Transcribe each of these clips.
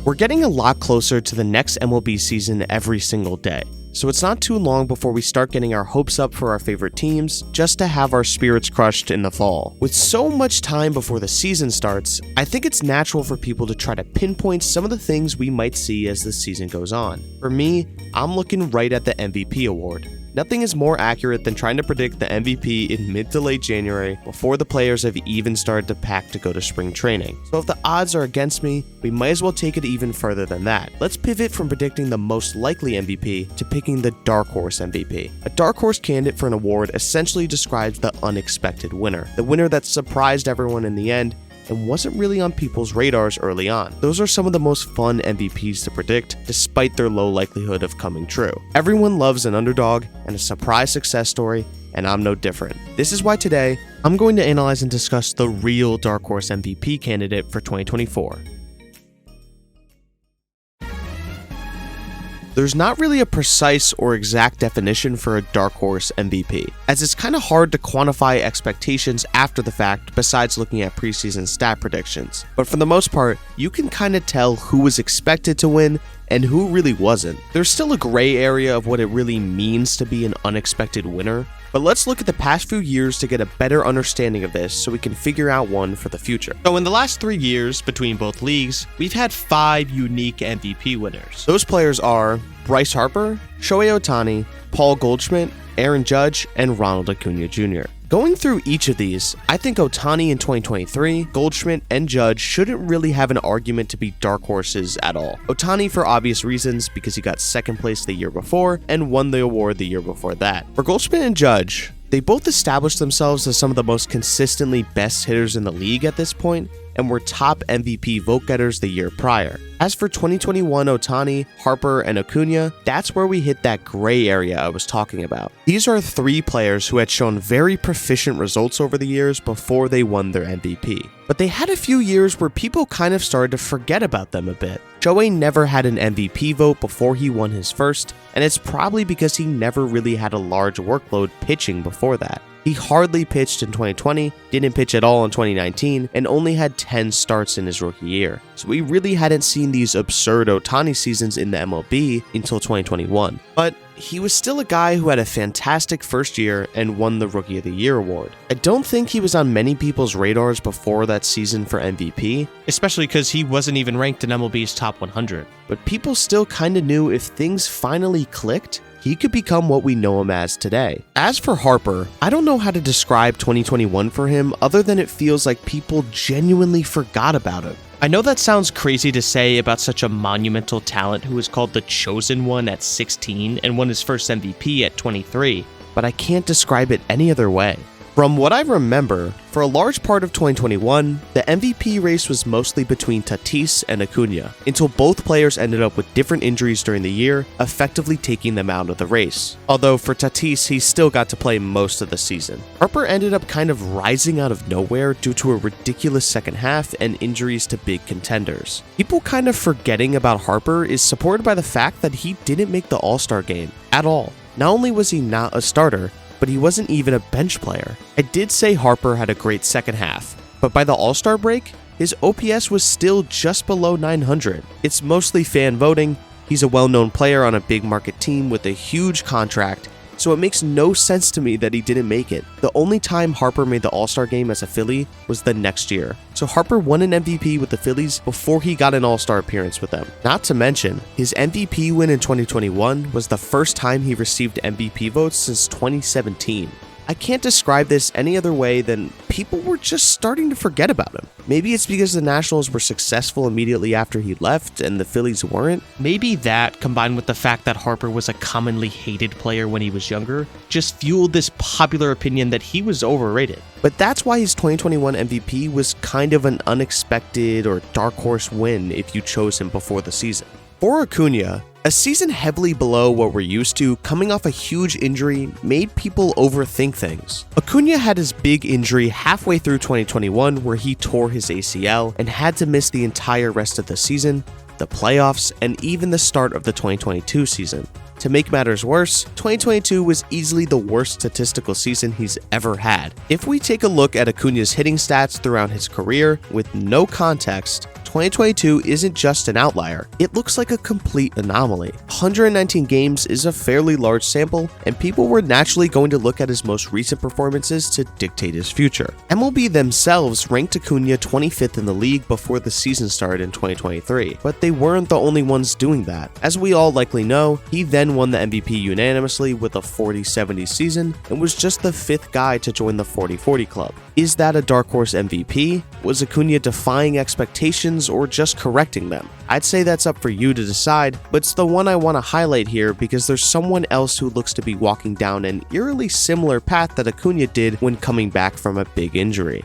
We're getting a lot closer to the next MLB season every single day, so it's not too long before we start getting our hopes up for our favorite teams just to have our spirits crushed in the fall. With so much time before the season starts, I think it's natural for people to try to pinpoint some of the things we might see as the season goes on. For me, I'm looking right at the MVP award. Nothing is more accurate than trying to predict the MVP in mid to late January before the players have even started to pack to go to spring training. So if the odds are against me, we might as well take it even further than that. Let's pivot from predicting the most likely MVP to picking the Darkhorse MVP. A Darkhorse candidate for an award essentially describes the unexpected winner, the winner that surprised everyone in the end and wasn't really on people's radars early on. Those are some of the most fun MVPs to predict, despite their low likelihood of coming true. Everyone loves an underdog and a surprise success story, and I'm no different. This is why today, I'm going to analyze and discuss the real Darkhorse MVP candidate for 2024. There's not really a precise or exact definition for a Darkhorse MVP, as it's kind of hard to quantify expectations after the fact besides looking at preseason stat predictions. But for the most part, you can kind of tell who was expected to win and who really wasn't. There's still a gray area of what it really means to be an unexpected winner, but let's look at the past few years to get a better understanding of this so we can figure out one for the future. So in the last 3 years between both leagues, we've had 5 unique MVP winners. Those players are Bryce Harper, Shohei Ohtani, Paul Goldschmidt, Aaron Judge, and Ronald Acuna Jr. Going through each of these, I think Ohtani in 2023, Goldschmidt, and Judge shouldn't really have an argument to be dark horses at all. Ohtani for obvious reasons because he got second place the year before and won the award the year before that. For Goldschmidt and Judge, they both established themselves as some of the most consistently best hitters in the league at this point and were top MVP vote getters the year prior. As for 2021 Ohtani, Harper, and Acuna, that's where we hit that gray area I was talking about. These are 3 players who had shown very proficient results over the years before they won their MVP. But they had a few years where people kind of started to forget about them a bit. Shohei never had an MVP vote before he won his first, and it's probably because he never really had a large workload pitching before that. He hardly pitched in 2020, didn't pitch at all in 2019, and only had 10 starts in his rookie year. So we really hadn't seen these absurd Ohtani seasons in the MLB until 2021. But he was still a guy who had a fantastic first year and won the Rookie of the Year award. I don't think he was on many people's radars before that season for MVP, especially because he wasn't even ranked in MLB's top 100. But people still kinda knew if things finally clicked, he could become what we know him as today. As for Harper, I don't know how to describe 2021 for him other than it feels like people genuinely forgot about him. I know that sounds crazy to say about such a monumental talent who was called the Chosen One at 16 and won his first MVP at 23, but I can't describe it any other way. From what I remember, for a large part of 2021, the MVP race was mostly between Tatis and Acuna, until both players ended up with different injuries during the year, effectively taking them out of the race. Although for Tatis, he still got to play most of the season. Harper ended up kind of rising out of nowhere due to a ridiculous second half and injuries to big contenders. People kind of forgetting about Harper is supported by the fact that he didn't make the All-Star game at all. Not only was he not a starter, but he wasn't even a bench player. I did say Harper had a great second half, but by the All-Star break, his OPS was still just below 900. It's mostly fan voting, he's a well-known player on a big market team with a huge contract, so it makes no sense to me that he didn't make it. The only time Harper made the All-Star game as a Philly was the next year. So Harper won an MVP with the Phillies before he got an All-Star appearance with them. Not to mention, his MVP win in 2021 was the first time he received MVP votes since 2017. I can't describe this any other way than people were just starting to forget about him. Maybe it's because the Nationals were successful immediately after he left and the Phillies weren't. Maybe that, combined with the fact that Harper was a commonly hated player when he was younger, just fueled this popular opinion that he was overrated. But that's why his 2021 MVP was kind of an unexpected or dark horse win if you chose him before the season. For Acuna, a season heavily below what we're used to, coming off a huge injury, made people overthink things. Acuna had his big injury halfway through 2021 where he tore his ACL and had to miss the entire rest of the season, the playoffs, and even the start of the 2022 season. To make matters worse, 2022 was easily the worst statistical season he's ever had. If we take a look at Acuna's hitting stats throughout his career, with no context, 2022 isn't just an outlier, it looks like a complete anomaly. 119 games is a fairly large sample, and people were naturally going to look at his most recent performances to dictate his future. MLB themselves ranked Acuna 25th in the league before the season started in 2023, but they weren't the only ones doing that. As we all likely know, he then won the MVP unanimously with a 40-70 season and was just the 5th guy to join the 40-40 club. Is that a Darkhorse MVP? Was Acuna defying expectations or just correcting them? I'd say that's up for you to decide, but it's the one I want to highlight here because there's someone else who looks to be walking down an eerily similar path that Acuna did when coming back from a big injury.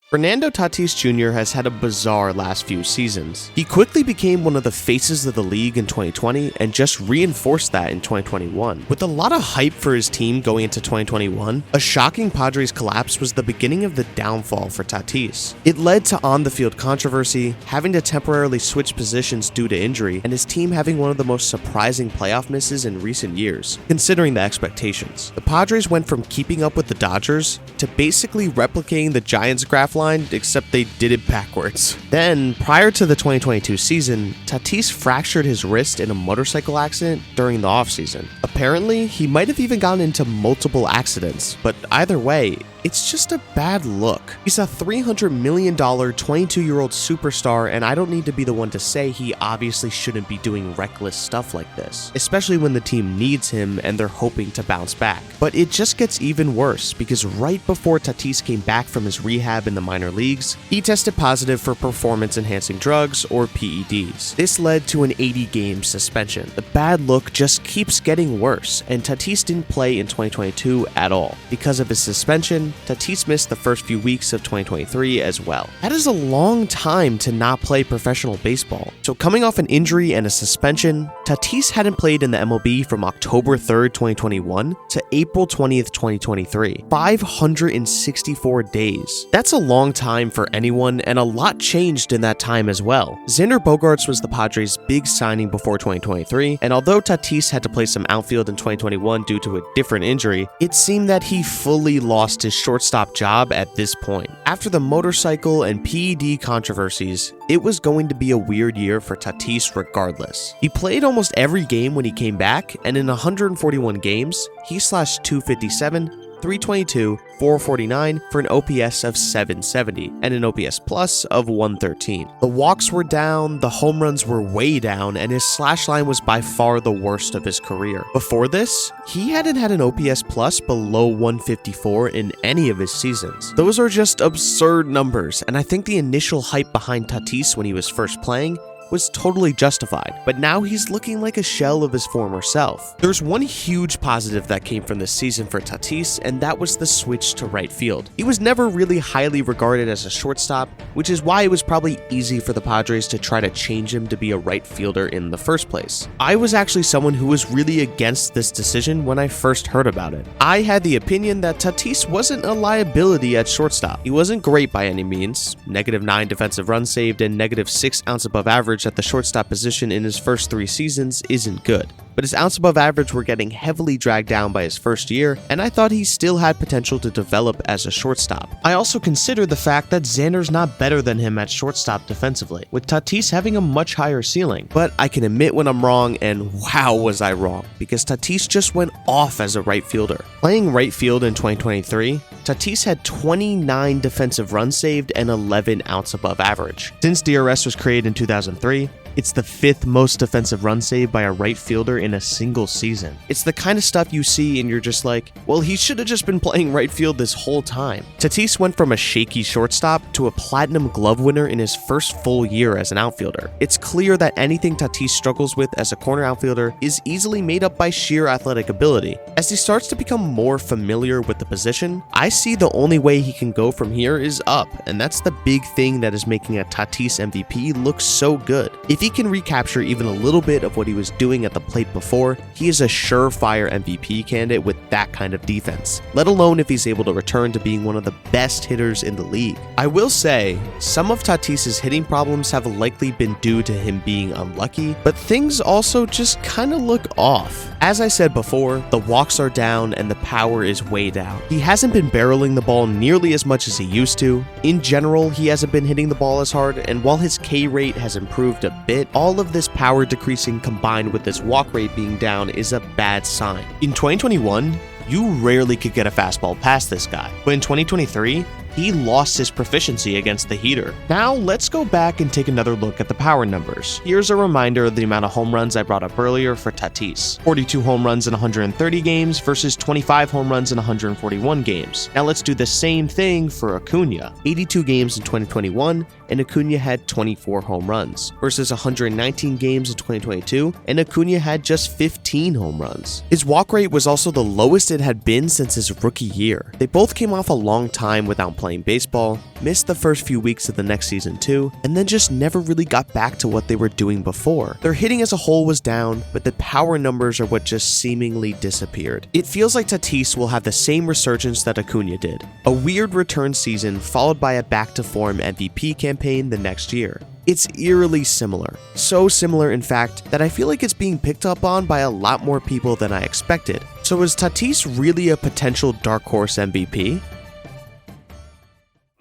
Fernando Tatis Jr. has had a bizarre last few seasons. He quickly became one of the faces of the league in 2020 and just reinforced that in 2021. With a lot of hype for his team going into 2021, a shocking Padres collapse was the beginning of the downfall for Tatis. It led to on-the-field controversy, having to temporarily switch positions due to injury, and his team having one of the most surprising playoff misses in recent years, considering the expectations. The Padres went from keeping up with the Dodgers to basically replicating the Giants' graph line, except they did it backwards. Then, prior to the 2022 season, Tatis fractured his wrist in a motorcycle accident during the offseason. Apparently, he might have even gotten into multiple accidents, but either way, it's just a bad look. He's a $300 million 22-year-old superstar, and I don't need to be the one to say he obviously shouldn't be doing reckless stuff like this, especially when the team needs him and they're hoping to bounce back. But it just gets even worse because right before Tatis came back from his rehab in the minor leagues, he tested positive for performance-enhancing drugs, or PEDs. This led to an 80-game suspension. The bad look just keeps getting worse, and Tatis didn't play in 2022 at all. Because of his suspension, Tatis missed the first few weeks of 2023 as well. That is a long time to not play professional baseball. So coming off an injury and a suspension, Tatis hadn't played in the MLB from October 3rd, 2021 to April 20th, 2023. 564 days. That's a long time for anyone, and a lot changed in that time as well. Xander Bogaerts was the Padres' big signing before 2023, and although Tatis had to play some outfield in 2021 due to a different injury, it seemed that he fully lost his shortstop job at this point. After the motorcycle and PED controversies, it was going to be a weird year for Tatis regardless. He played almost every game when he came back, and in 141 games, he slashed .257, .322, .449 for an OPS of 770 and an OPS plus of 113. The walks were down, the home runs were way down, and his slash line was by far the worst of his career. Before this, he hadn't had an OPS plus below 154 in any of his seasons. Those are just absurd numbers, and I think the initial hype behind Tatis when he was first playing was totally justified, but now he's looking like a shell of his former self. There's one huge positive that came from this season for Tatis, and that was the switch to right field. He was never really highly regarded as a shortstop, which is why it was probably easy for the Padres to try to change him to be a right fielder in the first place. I was actually someone who was really against this decision when I first heard about it. I had the opinion that Tatis wasn't a liability at shortstop. He wasn't great by any means, -9 defensive runs saved and -6 ounce above average at the shortstop position in his first 3 seasons isn't good, but his ounce above average were getting heavily dragged down by his first year, and I thought he still had potential to develop as a shortstop. I also considered the fact that Xander's not better than him at shortstop defensively, with Tatis having a much higher ceiling. But I can admit when I'm wrong, and wow was I wrong, because Tatis just went off as a right fielder. Playing right field in 2023, Tatis had 29 defensive runs saved and 11 ounce above average. Since DRS was created in 2003, it's the 5th most defensive run saved by a right fielder in a single season. It's the kind of stuff you see and you're just like, well, he should have just been playing right field this whole time. Tatis went from a shaky shortstop to a platinum glove winner in his first full year as an outfielder. It's clear that anything Tatis struggles with as a corner outfielder is easily made up by sheer athletic ability. As he starts to become more familiar with the position, I see the only way he can go from here is up, and that's the big thing that is making a Tatis MVP look so good. If he can recapture even a little bit of what he was doing at the plate before, he is a surefire MVP candidate with that kind of defense, let alone if he's able to return to being one of the best hitters in the league. I will say, some of Tatis's hitting problems have likely been due to him being unlucky, but things also just kind of look off. As I said before, the walks are down and the power is way down. He hasn't been barreling the ball nearly as much as he used to. In general, he hasn't been hitting the ball as hard, and while his K rate has improved a bit, all of this power decreasing combined with his walk rate being down is a bad sign. In 2021, you rarely could get a fastball past this guy, but in 2023, he lost his proficiency against the heater. Now, let's go back and take another look at the power numbers. Here's a reminder of the amount of home runs I brought up earlier for Tatis. 42 home runs in 130 games versus 25 home runs in 141 games. Now let's do the same thing for Acuna. 82 games in 2021, and Acuna had 24 home runs, versus 119 games in 2022, and Acuna had just 15 home runs. His walk rate was also the lowest it had been since his rookie year. They both came off a long time without playing baseball, missed the first few weeks of the next season too, and then just never really got back to what they were doing before. Their hitting as a whole was down, but the power numbers are what just seemingly disappeared. It feels like Tatis will have the same resurgence that Acuna did. A weird return season followed by a back-to-form MVP campaign the next year. It's eerily similar. So similar, in fact, that I feel like it's being picked up on by a lot more people than I expected. So is Tatis really a potential dark horse MVP?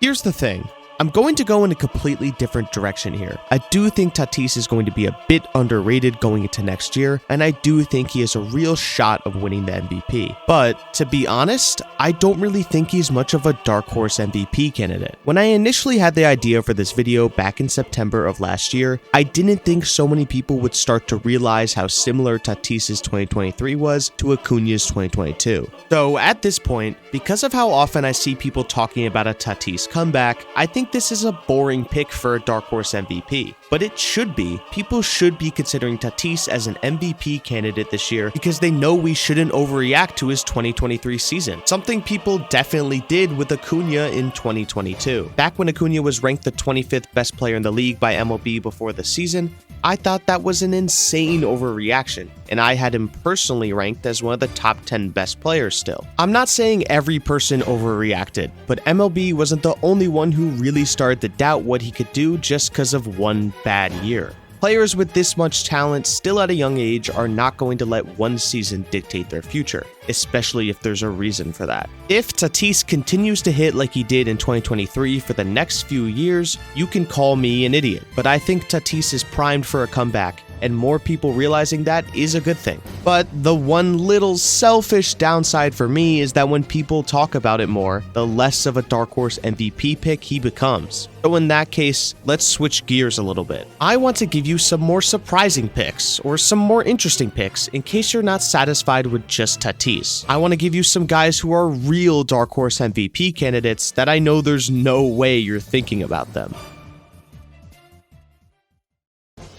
Here's the thing. I'm going to go in a completely different direction here. I do think Tatis is going to be a bit underrated going into next year, and I do think he has a real shot of winning the MVP. But to be honest, I don't really think he's much of a dark horse MVP candidate. When I initially had the idea for this video back in September of last year, I didn't think so many people would start to realize how similar Tatis's 2023 was to Acuna's 2022. So at this point, because of how often I see people talking about a Tatis comeback, I think this is a boring pick for a dark horse MVP, but it should be. People should be considering Tatis as an MVP candidate this year because they know we shouldn't overreact to his 2023 season, something people definitely did with Acuna in 2022. Back when Acuna was ranked the 25th best player in the league by MLB before the season, I thought that was an insane overreaction, and I had him personally ranked as one of the top 10 best players still. I'm not saying every person overreacted, but MLB wasn't the only one who really started to doubt what he could do just because of one bad year. Players with this much talent still at a young age are not going to let one season dictate their future, especially if there's a reason for that. If Tatis continues to hit like he did in 2023 for the next few years, you can call me an idiot, but I think Tatis is primed for a comeback, and more people realizing that is a good thing. But the one little selfish downside for me is that when people talk about it more, the less of a dark horse MVP pick he becomes. So in that case, let's switch gears a little bit. I want to give you some more surprising picks, or some more interesting picks, in case you're not satisfied with just Tatis. I want to give you some guys who are real dark horse MVP candidates that I know there's no way you're thinking about them.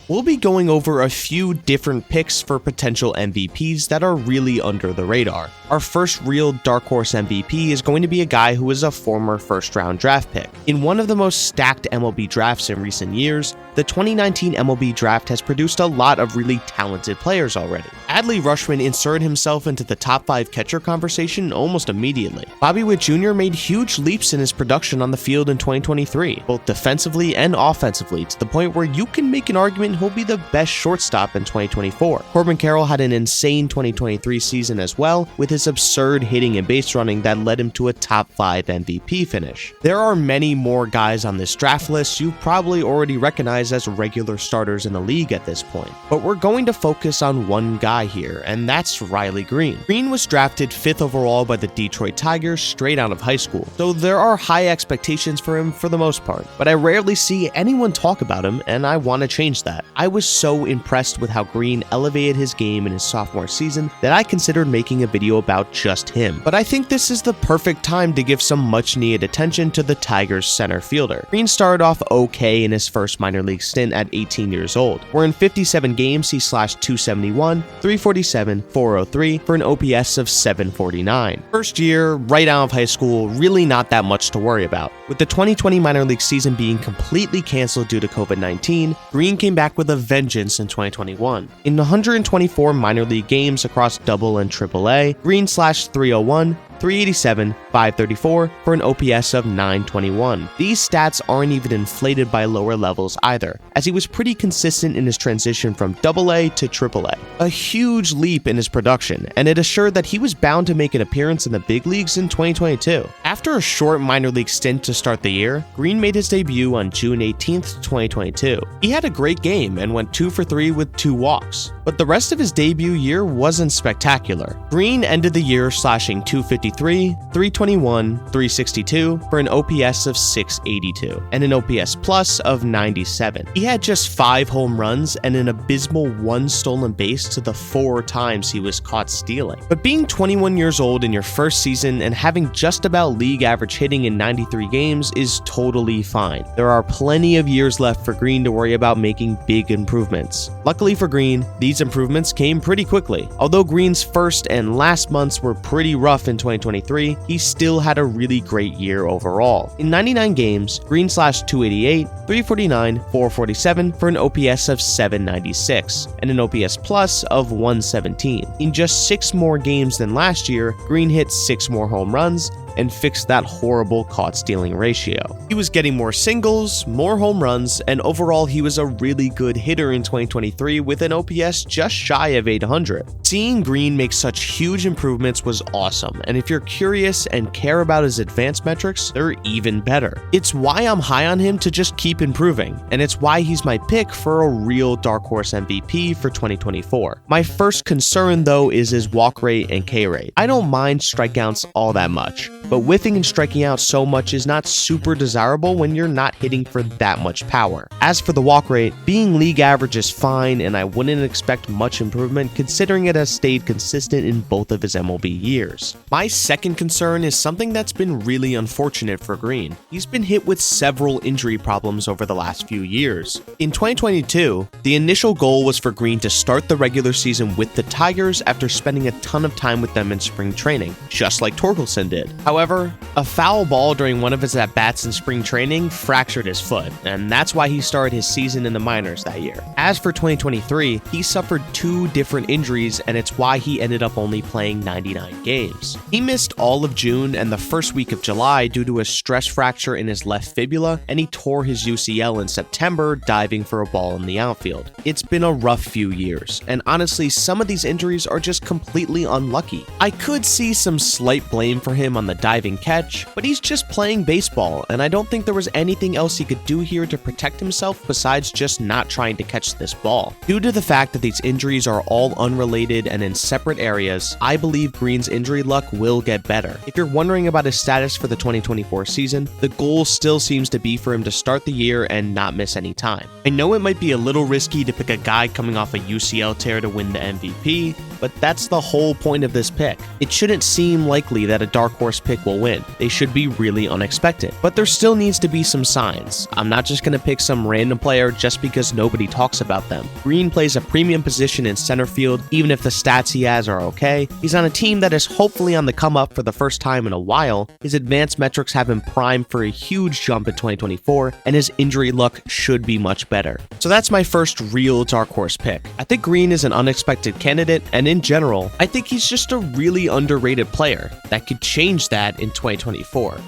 We'll be going over a few different picks for potential MVPs that are really under the radar. Our first real dark horse MVP is going to be a guy who is a former first-round draft pick. In one of the most stacked MLB drafts in recent years, the 2019 MLB draft has produced a lot of really talented players already. Adley Rutschman inserted himself into the top 5 catcher conversation almost immediately. Bobby Witt Jr. made huge leaps in his production on the field in 2023, both defensively and offensively, to the point where you can make an argument he'll be the best shortstop in 2024. Corbin Carroll had an insane 2023 season as well, with his absurd hitting and base running that led him to a top 5 MVP finish. There are many more guys on this draft list you probably already recognize as regular starters in the league at this point, but we're going to focus on one guy here, and that's Riley Greene. Greene was drafted 5th overall by the Detroit Tigers straight out of high school, so there are high expectations for him for the most part, but I rarely see anyone talk about him, and I want to change that. I was so impressed with how Greene elevated his game in his sophomore season that I considered making a video about just him. But I think this is the perfect time to give some much needed attention to the Tigers center fielder. Greene started off okay in his first minor league stint at 18 years old, where in 57 games he slashed .271, .347, .403 for an OPS of .749. First year, right out of high school, really not that much to worry about. With the 2020 minor league season being completely canceled due to COVID-19, Greene came back with a vengeance in 2021. In 124 minor league games across Double and Triple A, Greene slashed .301, 387, 534 for an OPS of 921. These stats aren't even inflated by lower levels either, as he was pretty consistent in his transition from AA to AAA. A huge leap in his production, and it assured that he was bound to make an appearance in the big leagues in 2022. After a short minor league stint to start the year, Green made his debut on June 18th, 2022. He had a great game and went 2 for 3 with 2 walks, but the rest of his debut year wasn't spectacular. Green ended the year slashing .253, .321, .362 for an OPS of 682 and an OPS plus of 97. He had just 5 home runs and an abysmal 1 stolen base to the 4 times he was caught stealing. But being 21 years old in your first season and having just about league average hitting in 93 games is totally fine. There are plenty of years left for Green to worry about making big improvements. Luckily for Green, these improvements came pretty quickly. Although Green's first and last months were pretty rough in 2023, he still had a really great year overall. In 99 games, Green slashed .288, .349, .447 for an OPS of 796 and an OPS plus of 117. In just 6 more games than last year, Green hit 6 more home runs and fixed that horrible caught-stealing ratio. He was getting more singles, more home runs, and overall he was a really good hitter in 2023 with an OPS just shy of 800. Seeing Green make such huge improvements was awesome, and if you're curious and care about his advanced metrics, they're even better. It's why I'm high on him to just keep improving, and it's why he's my pick for a real Darkhorse MVP for 2024. My first concern though is his walk rate and K rate. I don't mind strikeouts all that much, but whiffing and striking out so much is not super desirable when you're not hitting for that much power. As for the walk rate, being league average is fine, and I wouldn't expect much improvement considering it has stayed consistent in both of his MLB years. My second concern is something that's been really unfortunate for Green. He's been hit with several injury problems over the last few years. In 2022, the initial goal was for Green to start the regular season with the Tigers after spending a ton of time with them in spring training, just like Torkelson did. However, a foul ball during one of his at-bats in spring training fractured his foot, and that's why he started his season in the minors that year. As for 2023, he suffered 2 different injuries, and it's why he ended up only playing 99 games. He missed all of June and the first week of July due to a stress fracture in his left fibula, and he tore his UCL in September diving for a ball in the outfield. It's been a rough few years, and honestly, some of these injuries are just completely unlucky. I could see some slight blame for him on the diving catch, but he's just playing baseball, and I don't think there was anything else he could do here to protect himself besides just not trying to catch this ball. Due to the fact that these injuries are all unrelated and in separate areas, I believe Green's injury luck will get better. If you're wondering about his status for the 2024 season, the goal still seems to be for him to start the year and not miss any time. I know it might be a little risky to pick a guy coming off a UCL tear to win the MVP, but that's the whole point of this pick. It shouldn't seem likely that a dark horse pick will win. They should be really unexpected, but there still needs to be some signs. I'm not just going to pick some random player just because nobody talks about them. Green plays a premium position in center field, even if the stats he has are okay. He's on a team that is hopefully on the come up for the first time in a while. His advanced metrics have him primed for a huge jump in 2024, and his injury luck should be much better. So that's my first real dark horse pick. I think Green is an unexpected candidate, and in general, I think he's just a really underrated player that could change that in 2024.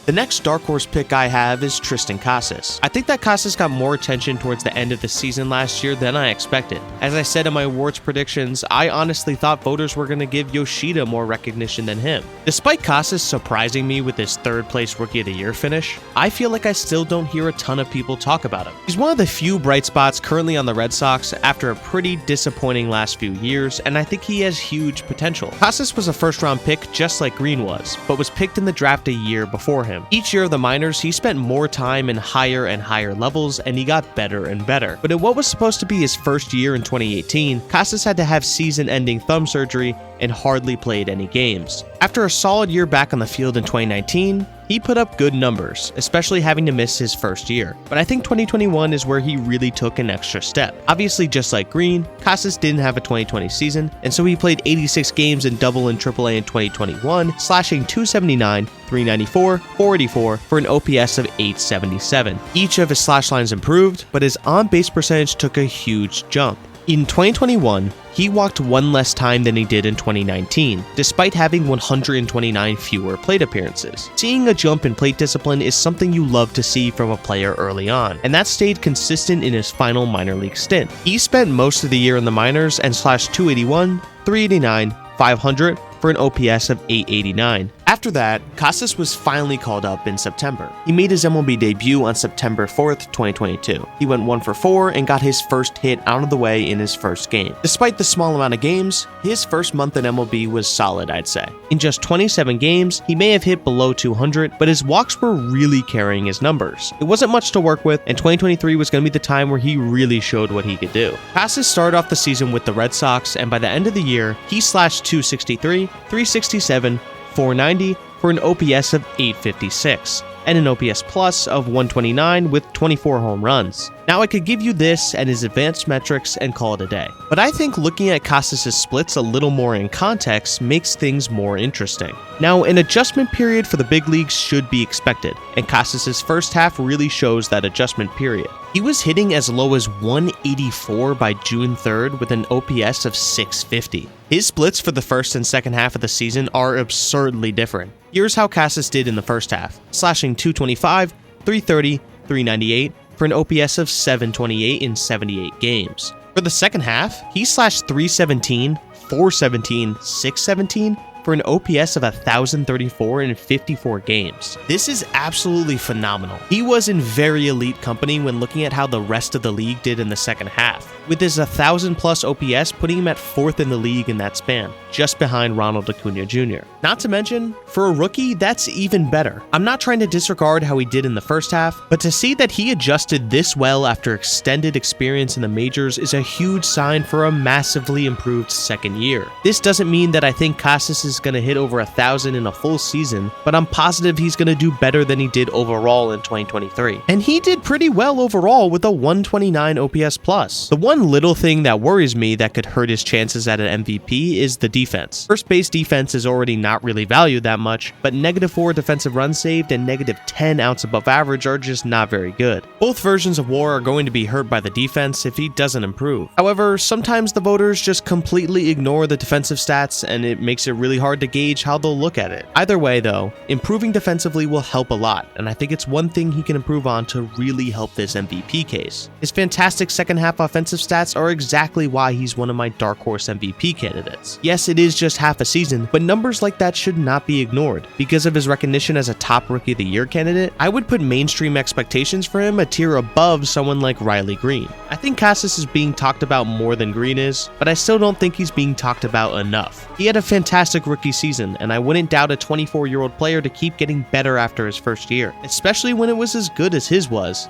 The next dark horse pick I have is Tristan Kasus. I think that Kasus got more attention towards the end of the season last year than I expected. As I said in my awards predictions, I honestly thought voters were going to give Yoshida more recognition than him. Despite Kasus surprising me with his 3rd place Rookie of the Year finish, I feel like I still don't hear a ton of people talk about him. He's one of the few bright spots currently on the Red Sox after a pretty disappointing last few years, and I think he has huge potential. Kasus was a first-round pick just like Green was, but was picked in the draft a year before him. Each year of the minors, he spent more time in higher and higher levels, and he got better and better. But in what was supposed to be his first year in 2018, Kasus had to have season-ending thumb surgery and hardly played any games. After a solid year back on the field in 2019, he put up good numbers, especially having to miss his first year. But I think 2021 is where he really took an extra step. Obviously, just like Green, Kasus didn't have a 2020 season, and so he played 86 games in Double and AAA in 2021, slashing .279, .394, .484 for an OPS of .877. Each of his slash lines improved, but his on-base percentage took a huge jump. In 2021, he walked one less time than he did in 2019, despite having 129 fewer plate appearances. Seeing a jump in plate discipline is something you love to see from a player early on, and that stayed consistent in his final minor league stint. He spent most of the year in the minors and slashed .281, .389, .500 for an OPS of .889. After that, Kasus was finally called up in September. He made his MLB debut on September 4th, 2022. He went 1 for 4 and got his first hit out of the way in his first game. Despite the small amount of games, his first month in MLB was solid, I'd say. In just 27 games, he may have hit below 200, but his walks were really carrying his numbers. It wasn't much to work with, and 2023 was going to be the time where he really showed what he could do. Kasus started off the season with the Red Sox, and by the end of the year, he slashed .263, .367, .490 for an OPS of .856, and an OPS plus of .129 with 24 home runs. Now I could give you this and his advanced metrics and call it a day, but I think looking at Kasus' splits a little more in context makes things more interesting. Now, an adjustment period for the big leagues should be expected, and Kasus' first half really shows that adjustment period. He was hitting as low as 184 by June 3rd with an OPS of 650. His splits for the first and second half of the season are absurdly different. Here's how Kasus did in the first half, slashing .225, .330, .398 for an OPS of 728 in 78 games. For the second half, he slashed .317, .417, .617 for an OPS of 1,034 in 54 games. This is absolutely phenomenal. He was in very elite company when looking at how the rest of the league did in the second half, with his 1,000+ OPS putting him at 4th in the league in that span, just behind Ronald Acuna Jr. Not to mention, for a rookie, that's even better. I'm not trying to disregard how he did in the first half, but to see that he adjusted this well after extended experience in the majors is a huge sign for a massively improved second year. This doesn't mean that I think Kasus is going to hit over 1,000 in a full season, but I'm positive he's going to do better than he did overall in 2023. And he did pretty well overall with a 129 OPS plus. The one little thing that worries me that could hurt his chances at an MVP is the defense. First base defense is already not really valued that much, but -4 defensive runs saved and -10 outs above average are just not very good. Both versions of WAR are going to be hurt by the defense if he doesn't improve. However, sometimes the voters just completely ignore the defensive stats, and it makes it really hard to gauge how they'll look at it. Either way though, improving defensively will help a lot, and I think it's one thing he can improve on to really help this MVP case. His fantastic second half offensive stats are exactly why he's one of my dark horse MVP candidates. Yes, it is just half a season, but numbers like that should not be ignored. Because of his recognition as a top Rookie of the Year candidate, I would put mainstream expectations for him a tier above someone like Riley Green. I think Kasus is being talked about more than Green is, but I still don't think he's being talked about enough. He had a fantastic rookie season, and I wouldn't doubt a 24-year-old player to keep getting better after his first year, especially when it was as good as his was.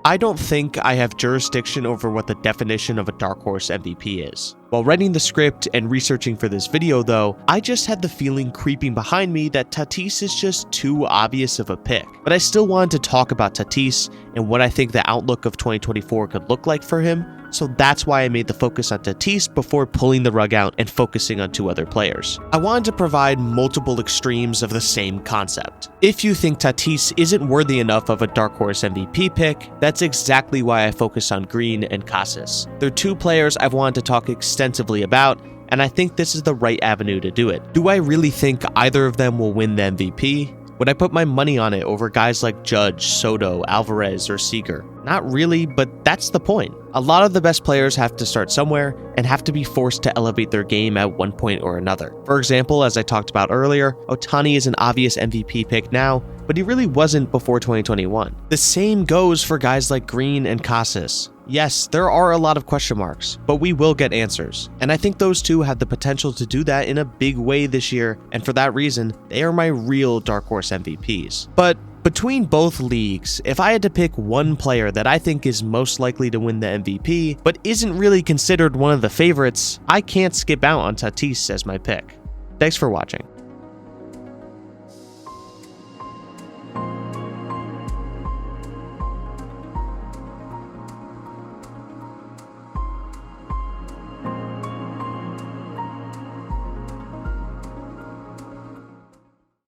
I don't think I have jurisdiction over what the definition of a dark horse MVP is. While writing the script and researching for this video though, I just had the feeling creeping behind me that Tatis is just too obvious of a pick. But I still wanted to talk about Tatis and what I think the outlook of 2024 could look like for him, so that's why I made the focus on Tatis before pulling the rug out and focusing on 2 other players. I wanted to provide multiple extremes of the same concept. If you think Tatis isn't worthy enough of a dark horse MVP pick, that's exactly why I focused on Green and Kasus. They're 2 players I've wanted to talk extensively about, and I think this is the right avenue to do it. Do I really think either of them will win the MVP? Would I put my money on it over guys like Judge, Soto, Alvarez, or Seager? Not really, but that's the point. A lot of the best players have to start somewhere and have to be forced to elevate their game at one point or another. For example, as I talked about earlier, Ohtani is an obvious MVP pick now, but he really wasn't before 2021. The same goes for guys like Green and Kasus. Yes, there are a lot of question marks, but we will get answers. And I think those 2 have the potential to do that in a big way this year, and for that reason, they are my real dark horse MVPs. But between both leagues, if I had to pick one player that I think is most likely to win the MVP, but isn't really considered one of the favorites, I can't skip out on Tatis as my pick. Thanks for watching.